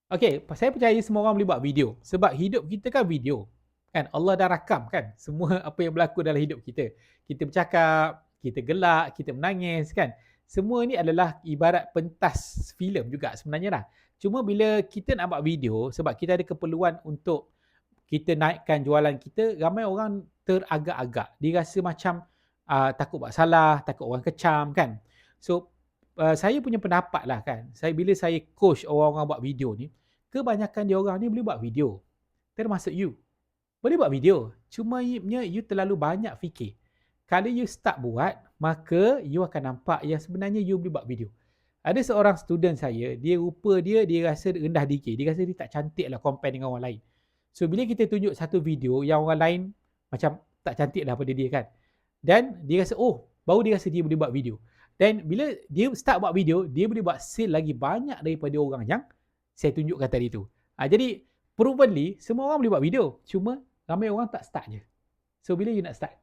Okey, saya percaya semua orang boleh buat video. Sebab hidup kita kan video. Kan? Allah dah rakam kan semua apa yang berlaku dalam hidup kita. Kita bercakap, kita gelak, kita menangis kan. Semua ni adalah ibarat pentas filem juga sebenarnya lah. Cuma bila kita nak buat video sebab kita ada keperluan untuk kita naikkan jualan kita, ramai orang teragak-agak. Dia rasa macam takut buat salah, takut orang kecam kan. So, saya punya pendapat lah kan, bila saya coach orang-orang buat video ni, kebanyakan dia orang ni boleh buat video. Termasuk you. Boleh buat video. Cuma you terlalu banyak fikir. Kalau you start buat, maka you akan nampak yang sebenarnya you boleh buat video. Ada seorang student saya, dia rasa rendah dikir. Dia rasa dia tak cantik lah compare dengan orang lain. So, bila kita tunjuk satu video yang orang lain macam tak cantik lah pada dia kan. Dan dia rasa, baru dia rasa dia boleh buat video. Dan bila dia start buat video, dia boleh buat sale lagi banyak daripada orang yang saya tunjukkan tadi tu. Jadi, provenly, semua orang boleh buat video. Cuma, ramai orang tak start je. So, bila you nak start?